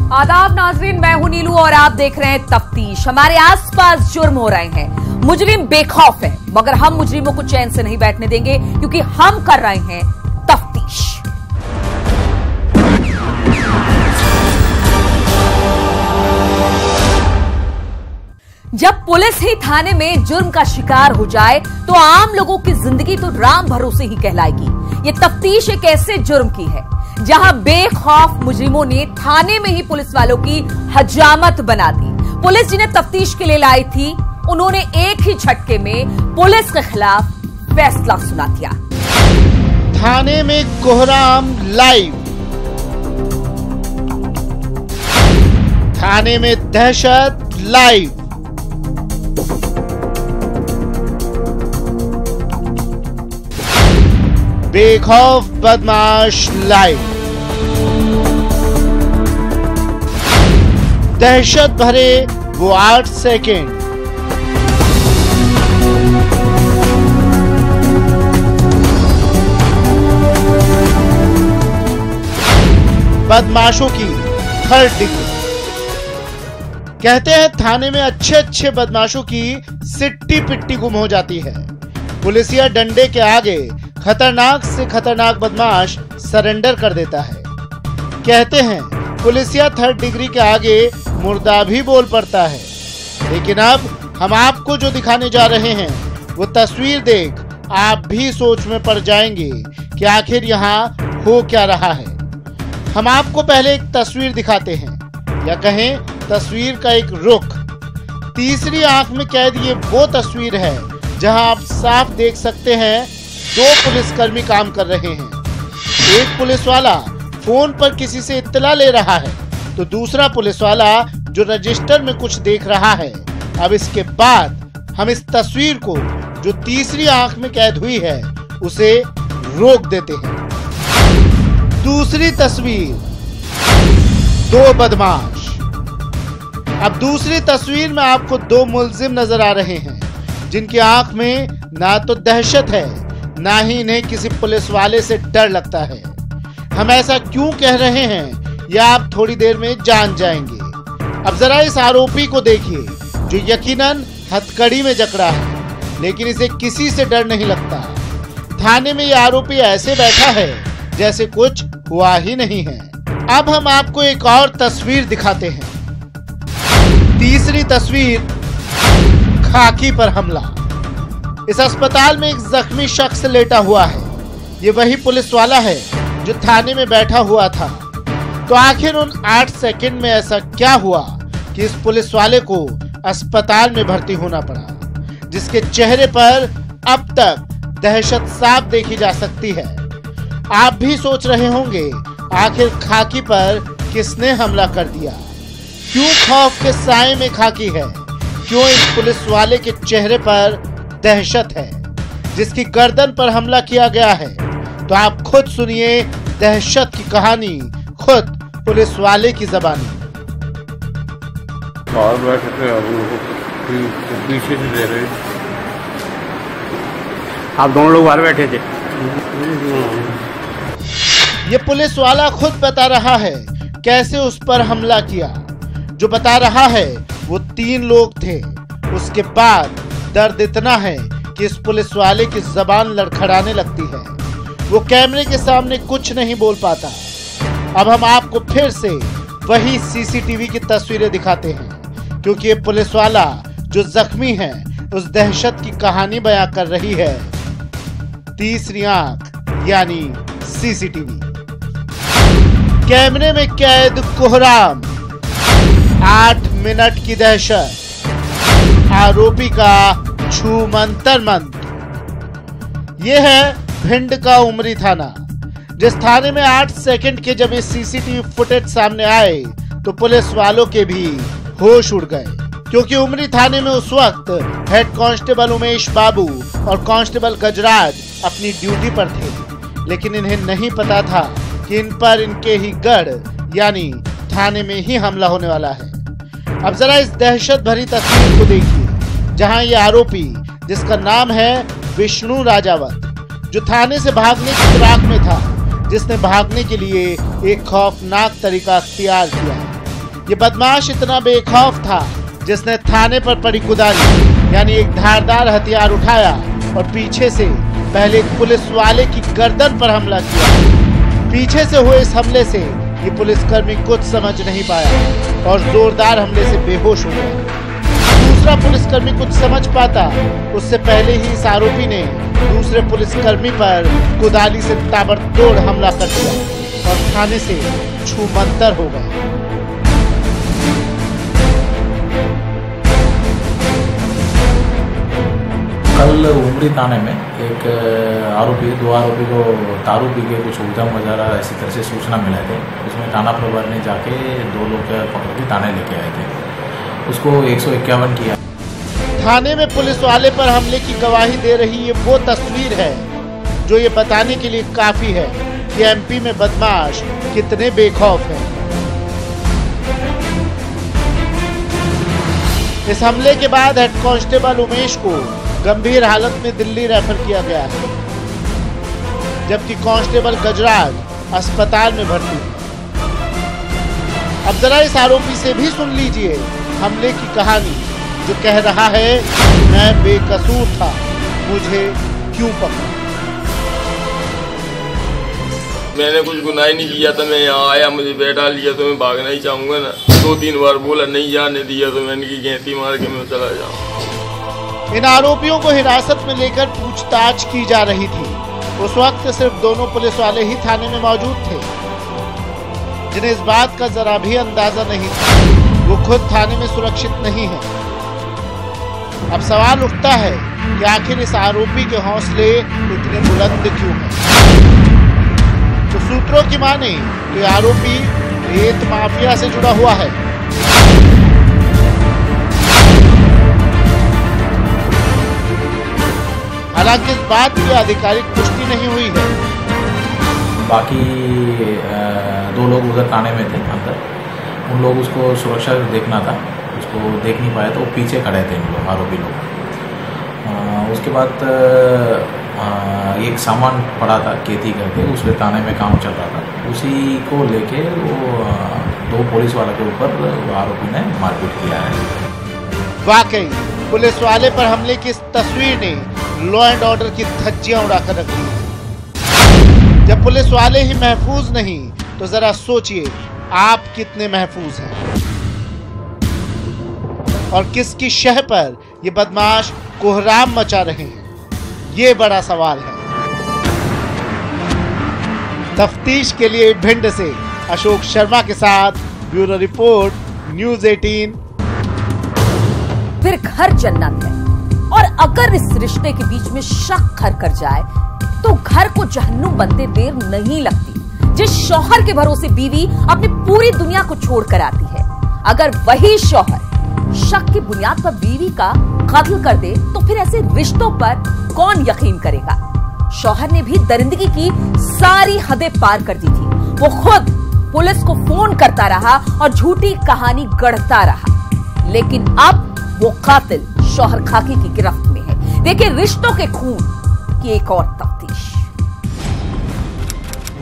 आदाब नाजरीन, मैं हूं नीलू और आप देख रहे हैं तफ्तीश। हमारे आसपास जुर्म हो रहे हैं, मुजरिम बेखौफ है, मगर हम मुजरिमों को चैन से नहीं बैठने देंगे क्योंकि हम कर रहे हैं तफ्तीश। जब पुलिस ही थाने में जुर्म का शिकार हो जाए तो आम लोगों की जिंदगी तो राम भरोसे ही कहलाएगी। ये तफ्तीश एक ऐसे जुर्म की है जहां बेखौफ मुजरिमों ने थाने में ही पुलिस वालों की हजामत बना दी। पुलिस जिन्हें तफ्तीश के लिए लाई थी, उन्होंने एक ही झटके में पुलिस के खिलाफ फैसला सुना दिया। थाने में कोहराम लाइव, थाने में दहशत लाइव। बेखौफ बदमाश लाइव, दहशत भरे वो 8 सेकेंड। बदमाशों की 3rd डिग्री। कहते हैं थाने में अच्छे बदमाशों की सिट्टी पिट्टी गुम हो जाती है। पुलिसिया डंडे के आगे खतरनाक से खतरनाक बदमाश सरेंडर कर देता है। कहते हैं पुलिसिया 3rd डिग्री के आगे मुर्दा भी बोल पड़ता है। लेकिन अब हम आपको जो दिखाने जा रहे हैं वो तस्वीर देख आप भी सोच में पड़ जाएंगे कि आखिर यहाँ हो क्या रहा है। हम आपको पहले एक तस्वीर दिखाते हैं, या कहें तस्वीर का एक रुख। तीसरी आंख में कैद ये वो तस्वीर है जहां आप साफ देख सकते हैं 2 पुलिसकर्मी काम कर रहे हैं। एक पुलिस वाला फोन पर किसी से इत्तला ले रहा है तो दूसरा पुलिस वाला जो रजिस्टर में कुछ देख रहा है। अब इसके बाद हम इस तस्वीर को जो तीसरी आंख में कैद हुई है उसे रोक देते हैं। दूसरी तस्वीर, 2 बदमाश। अब दूसरी तस्वीर में आपको 2 मुलजिम नजर आ रहे हैं जिनकी आंख में ना तो दहशत है ना ही इन्हें किसी पुलिस वाले से डर लगता है। हम ऐसा क्यों कह रहे हैं यह आप थोड़ी देर में जान जाएंगे। अब जरा इस आरोपी को देखिए जो यकीनन हथकड़ी में जकड़ा है, लेकिन इसे किसी से डर नहीं लगता। थाने में यह आरोपी ऐसे बैठा है जैसे कुछ हुआ ही नहीं है। अब हम आपको एक और तस्वीर दिखाते हैं। तीसरी तस्वीर, खाकी पर हमला। इस अस्पताल में एक जख्मी शख्स लेटा हुआ है। ये वही पुलिस वाला है जो थाने में बैठा हुआ था। तो आखिर उन 8 सेकंड में ऐसा क्या हुआ कि इस पुलिस वाले को अस्पताल में भर्ती होना पड़ा, जिसके चेहरे पर अब तक दहशत साफ देखी जा सकती है। आप भी सोच रहे होंगे आखिर खाकी पर किसने हमला कर दिया, क्यों खौफ के साए में खाकी है, क्यों इस पुलिस वाले के चेहरे पर दहशत है, जिसकी गर्दन पर हमला किया गया है। तो आप खुद सुनिए दहशत की कहानी खुद पुलिस वाले की ज़बानी। बाहर बैठे थे, पीछे से दे रहे। आप दोनों लोग बाहर बैठे थे? ये पुलिस वाला खुद बता रहा है कैसे उस पर हमला किया। जो बता रहा है वो 3 लोग थे। उसके बाद दर्द इतना है कि इस पुलिस वाले की जबान लड़खड़ाने लगती है। वो कैमरे के सामने कुछ नहीं बोल पाता। अब हम आपको फिर से वही सीसीटीवी की तस्वीरें दिखाते हैं, क्योंकि ये पुलिस वाला जो जख्मी है उस दहशत की कहानी बयां कर रही है तीसरी आंख यानी सीसीटीवी। कैमरे में कैद कोहराम, 8 मिनट की दहशत, आरोपी का छू मंतर मंत्र। यह है भिंड का उमरी थाना, जिस थाने में 8 सेकंड के जब इस सीसीटीवी फुटेज सामने आए तो पुलिस वालों के भी होश उड़ गए, क्योंकि उमरी थाने में उस वक्त हेड कांस्टेबल उमेश बाबू और कांस्टेबल गजराज अपनी ड्यूटी पर थे। लेकिन इन्हें नहीं पता था कि इन पर इनके ही गढ़ यानी थाने में ही हमला होने वाला है। अब जरा इस दहशत भरी तस्वीर को देखिए, जहां ये आरोपी जिसका नाम है विष्णु राजावत, जो थाने से भागने की फिराक में था, जिसने भागने के लिए एक खौफनाक तरीका अख्तियार किया। ये बदमाश इतना बेखौफ था जिसने थाने पर पड़ी कुदाली यानी एक धारदार हथियार उठाया और पीछे से पहले एक पुलिस वाले की गर्दन पर हमला किया। पीछे से हुए इस हमले से ये पुलिसकर्मी कुछ समझ नहीं पाया और जोरदार हमले से बेहोश हो गया। दूसरा पुलिसकर्मी कुछ समझ पाता उससे पहले ही इस आरोपी ने दूसरे पुलिसकर्मी पर कुदाली से ताबड़तोड़ हमला कर दिया और थाने से छूमंतर हो गया। कल उमरी थाने में एक दो आरोपी को दारू पी के कुछ उद्यम वगैरह ऐसी तरह से सूचना मिला थे। उसमें थाना प्रभारी ने जाके 2 लोग पकड़ के थाने लेके आए थे। उसको 151 किया। थाने में पुलिस वाले पर हमले की गवाही दे रही ये वो तस्वीर है जो ये बताने के लिए काफी है कि एमपी में बदमाश कितने बेखौफ हैं। इस हमले के बाद हेड कांस्टेबल उमेश को गंभीर हालत में दिल्ली रेफर किया गया है, जबकि कांस्टेबल गजराज अस्पताल में भर्ती है। अब जरा इस आरोपी से भी सुन लीजिए हमले की कहानी, जो कह रहा है मैं बेकसूर था, मुझे क्यों पकड़ा। मैंने कुछ गुनाह नहीं किया था, मैं यहाँ आया, मुझे बैठा लिया तो मैं भागना ही चाहूंगा ना। 2-3 बार बोला नहीं जाने दिया तो मैंने की घेंटी मार के मैं चला जाऊँ। इन आरोपियों को हिरासत में लेकर पूछताछ की जा रही थी। उस वक्त सिर्फ दोनों पुलिस वाले ही थाने में मौजूद थे, जिन्हें इस बात का जरा भी अंदाजा नहीं था वो खुद थाने में सुरक्षित नहीं है। अब सवाल उठता है कि आखिर इस आरोपी के हौसले इतने बुलंद क्यों हैं? तो सूत्रों की माने तो ये आरोपी रेत माफिया से जुड़ा हुआ है। हालांकि इस बात की आधिकारिक पुष्टि नहीं हुई है। बाकी 2 लोग उधर थाने में थे अंदर, उन लोग उसको सुरक्षा देखना था, उसको देख नहीं पाया तो वो पीछे खड़े थे इन लोग आरोपी लोग। उसके बाद एक सामान पड़ा था खेती करके, उसके थाने में काम चल रहा था, उसी को लेके वो 2 पुलिस वालों के ऊपर आरोपी ने मारपीट किया है। वाकई पुलिस वाले पर हमले की इस तस्वीर ने लॉ एंड ऑर्डर की धज्जियां उड़ाकर रख दी। जब पुलिस वाले ही महफूज नहीं तो जरा सोचिए आप कितने महफूज हैं और किसकी शह पर ये बदमाश कोहराम मचा रहे हैं, ये बड़ा सवाल है। तफ्तीश के लिए भिंड से अशोक शर्मा के साथ ब्यूरो रिपोर्ट, न्यूज़ 18। फिर घर जन्नत है, और अगर इस रिश्ते के बीच में शक घर कर जाए तो घर को जहन्नुम बनते देर नहीं लगती। जिस शौहर के भरोसे बीवी अपनी पूरी दुनिया को छोड़कर आती है, अगर वही शौहर शक की बुनियाद पर बीवी का कत्ल कर दे तो फिर ऐसे रिश्तों पर कौन यकीन करेगा। शौहर ने भी दरिंदगी की सारी हदें पार कर दी थी। वो खुद पुलिस को फोन करता रहा और झूठी कहानी गढ़ता रहा, लेकिन अब वो कातिल शौहर खाकी की गिरफ्त में है। देखिए रिश्तों के खून की एक और तफ्तीश।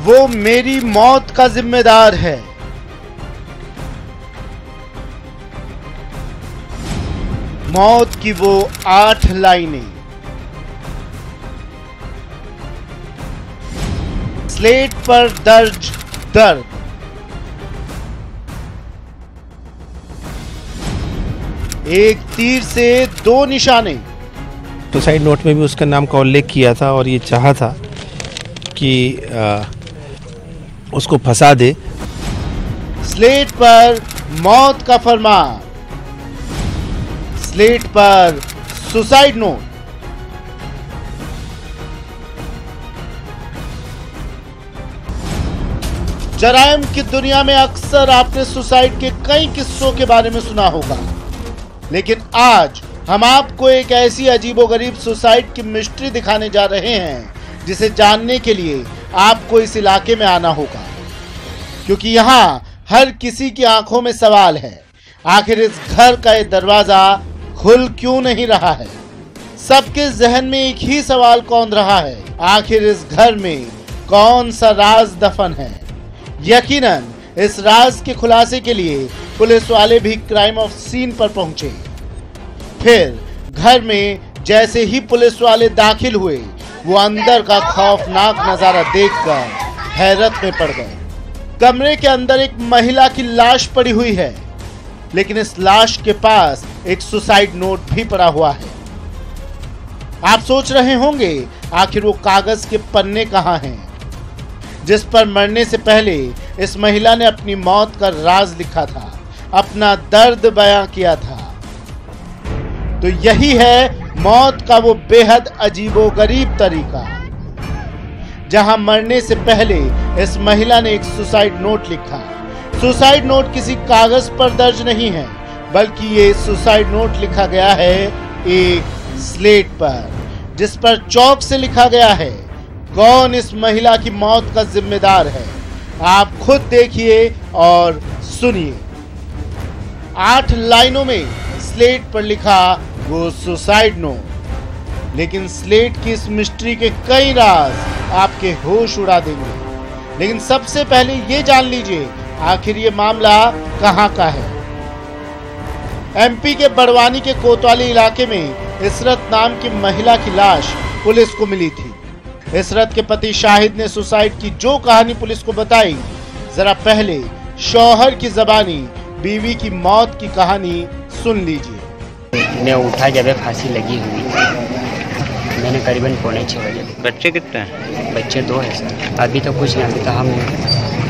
वो मेरी मौत का जिम्मेदार है। मौत की वो 8 लाइनें स्लेट पर दर्ज दर्द। एक तीर से 2 निशाने। सुसाइड नोट में भी उसका नाम का उल्लेख किया था और ये चाहा था कि उसको फंसा दे। स्लेट पर मौत का फरमान, स्लेट पर सुसाइड नोट। जराइम की दुनिया में अक्सर आपने सुसाइड के कई किस्सों के बारे में सुना होगा, लेकिन आज हम आपको एक ऐसी अजीबोगरीब सुसाइड की मिस्ट्री दिखाने जा रहे हैं जिसे जानने के लिए आपको इस इलाके में आना होगा, क्योंकि यहाँ हर किसी की आंखों में सवाल है। आखिर इस घर का ये दरवाजा खुल क्यों नहीं रहा है? सबके जहन में एक ही सवाल कौन रहा है, आखिर इस घर में कौन सा राज दफन है? यकीनन इस राज के खुलासे के लिए पुलिस वाले भी क्राइम ऑफ सीन पर पहुंचे। फिर घर में जैसे ही पुलिस वाले दाखिल हुए, वो अंदर का खौफनाक नजारा देखकर हैरत में पड़ गए। कमरे के अंदर एक महिला की लाश पड़ी हुई है, लेकिन इस लाश के पास एक सुसाइड नोट भी पड़ा हुआ है। आप सोच रहे होंगे आखिर वो कागज के पन्ने कहां हैं, जिस पर मरने से पहले इस महिला ने अपनी मौत का राज लिखा था, अपना दर्द बयां किया था। तो यही है मौत का वो बेहद अजीबोगरीब तरीका, जहां मरने से पहले इस महिला ने एक सुसाइड नोट लिखा। सुसाइड नोट किसी कागज पर दर्ज नहीं है, बल्कि ये सुसाइड नोट लिखा गया है एक स्लेट पर, जिस पर चौक से लिखा गया है कौन इस महिला की मौत का जिम्मेदार है। आप खुद देखिए और सुनिए। 8 लाइनों में स्लेट पर लिखा वो सुसाइड नोट, लेकिन स्लेट की इस मिस्ट्री के कई राज आपके होश उड़ा देंगे। लेकिन सबसे पहले ये जान लीजिए आखिर ये मामला कहां का है। एमपी के बड़वानी के कोतवाली इलाके में इशरत नाम की महिला की लाश पुलिस को मिली थी। इशरत के पति शाहिद ने सुसाइड की जो कहानी पुलिस को बताई, जरा पहले शौहर की जबानी बीवी की मौत की कहानी सुन लीजिए। मैं उठा जब फांसी लगी हुई मैंने करीबन 5:45 बजे। बच्चे कितने हैं? बच्चे 2 हैं सर। अभी तो कुछ नहीं, अभी तो हम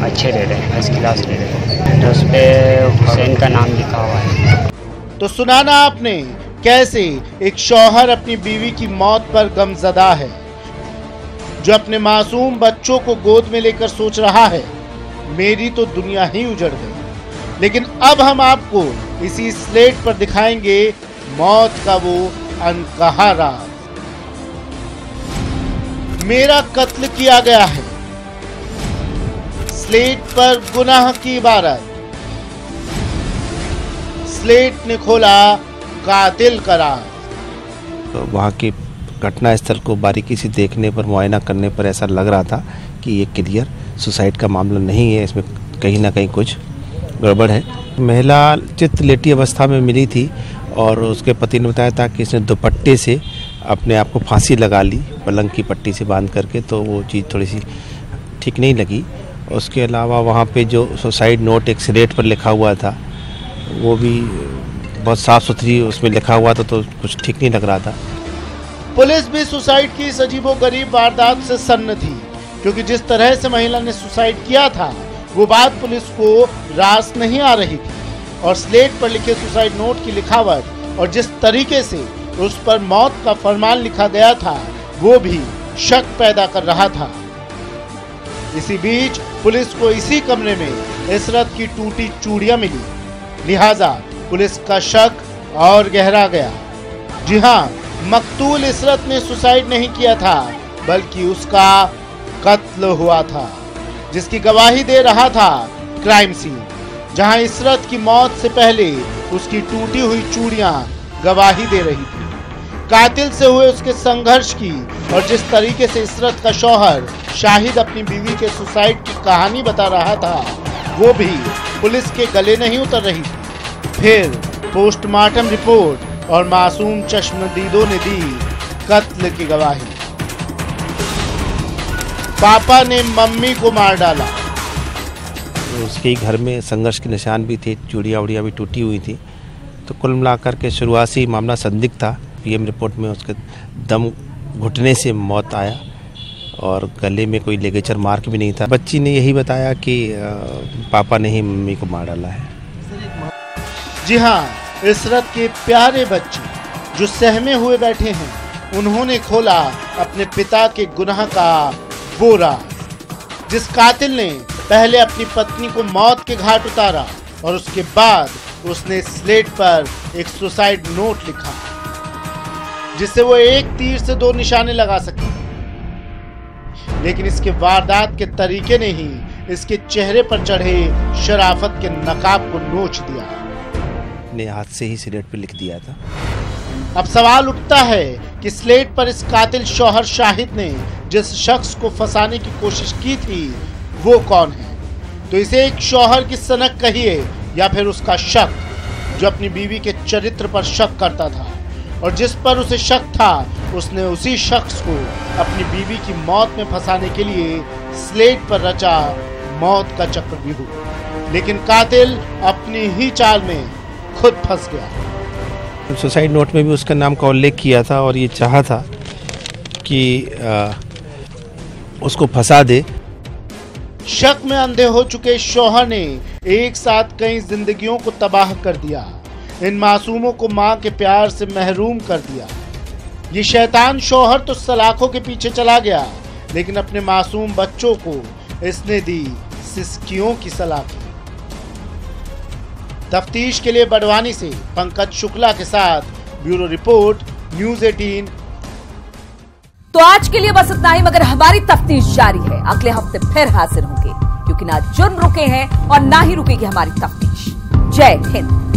अच्छे रह रहे हैं, फर्स्ट क्लास रह रहे हैं। तो उस पर हुसैन का नाम लिखा हुआ है। तो सुना ना आपने कैसे एक शौहर अपनी बीवी की मौत पर गमजदा है, जो अपने मासूम बच्चों को गोद में लेकर सोच रहा है मेरी तो दुनिया ही उजड़ गई। लेकिन अब हम आपको इसी स्लेट पर दिखाएंगे मौत का वो अनकहा राज। मेरा कत्ल किया गया है, स्लेट पर गुनाह की इबारत। स्लेट ने खोला कातिल का राज। तो वहाँ की घटना स्थल को बारीकी से देखने पर, मुआयना करने पर ऐसा लग रहा था कि ये क्लियर सुसाइड का मामला नहीं है, इसमें कहीं ना कहीं कुछ गड़बड़ है। महिला चित लेटी अवस्था में मिली थी और उसके पति ने बताया था कि इसने दुपट्टे से अपने आप को फांसी लगा ली, पलंग की पट्टी से बांध करके, तो वो चीज़ थोड़ी सी ठीक नहीं लगी। उसके अलावा वहाँ पे जो सुसाइड नोट एक स्लेट पर लिखा हुआ था, वो भी बहुत साफ़ सुथरी उसमें लिखा हुआ था, तो कुछ ठीक नहीं लग रहा था। पुलिस भी सुसाइड की इस अजीबोगरीब वारदात से सन्न थी, क्योंकि जिस तरह से महिला ने सुसाइड किया था वो बात पुलिस को रास नहीं आ रही थी, और स्लेट पर लिखे सुसाइड नोट की लिखावट और जिस तरीके से उस पर मौत का फरमान लिखा गया था वो भी शक पैदा कर रहा था। इसी बीच पुलिस को इसी कमरे में इशरत की टूटी चूड़ियां मिली, लिहाजा पुलिस का शक और गहरा गया। जी हाँ, मकतूल इशरत ने सुसाइड नहीं किया था, बल्कि उसका कत्ल हुआ था, जिसकी गवाही दे रहा था क्राइम सीन, जहां इशरत की मौत से पहले उसकी टूटी हुई चूड़ियां गवाही दे रही थी। कातिल से हुए उसके संघर्ष की और जिस तरीके से इशरत का शौहर शाहिद अपनी बीवी के सुसाइड की कहानी बता रहा था, वो भी पुलिस के गले नहीं उतर रही थी। फिर पोस्टमार्टम रिपोर्ट और मासूम चश्मदीदों ने दी कत्ल की गवाही। पापा ने मम्मी को मार डाला। तो उसके घर में संघर्ष के निशान भी थे, चूड़ियाँ उड़ियाँ भी टूटी हुई थी। तो कुल मिलाकर के शुरुआती मामला संदिग्ध था। पीएम रिपोर्ट में उसके दम घुटने से मौत आया और गले में कोई लिगेचर मार्क भी नहीं था। बच्ची ने यही बताया कि पापा ने ही मम्मी को मार डाला है। जी हाँ, इशरत के प्यारे बच्चे जो सहमे हुए बैठे हैं, उन्होंने खोला अपने पिता के गुनाह का वो राज। जिस कातिल ने पहले अपनी पत्नी को मौत के घाट उतारा और उसके बाद उसने स्लेट पर एक सुसाइड नोट लिखा, जिससे वो एक तीर से 2 निशाने लगा सके। लेकिन इसके वारदात के तरीके ने ही इसके चेहरे पर चढ़े शराफत के नकाब को नोच दिया। ने हाथ से ही स्लेट पर लिख दिया था। अब सवाल उठता है कि स्लेट पर इस कातिल शौहर शाहिद ने जिस शख्स को फंसाने की कोशिश की थी वो कौन है। तो इसे एक शौहर की सनक कहिए या फिर उसका शक, जो अपनी बीवी के चरित्र पर शक करता था और जिस पर उसे शक था उसने उसी शख्स को अपनी बीवी की मौत में फंसाने के लिए स्लेट पर रचा मौत का चक्रव्यूह। लेकिन कातिल अपनी ही चाल में खुद फंस गया। सुसाइड नोट में भी उसका नाम का उल्लेख किया था और ये चाहा था कि उसको फंसा दे। शक में अंधे हो चुके शौहर ने एक साथ कई जिंदगियों को तबाह कर दिया। इन मासूमों को मां के प्यार से महरूम कर दिया। ये शैतान शौहर तो सलाखों के पीछे चला गया, लेकिन अपने मासूम बच्चों को इसने दी सिसकियों की सलाखें। तफ्तीश के लिए बड़वानी से पंकज शुक्ला के साथ ब्यूरो रिपोर्ट, न्यूज़ 18। तो आज के लिए बस इतना ही, मगर हमारी तफ्तीश जारी है। अगले हफ्ते फिर हाजिर होंगे, क्योंकि ना जुर्म रुके हैं और ना ही रुकेगी हमारी तफ्तीश। जय हिंद।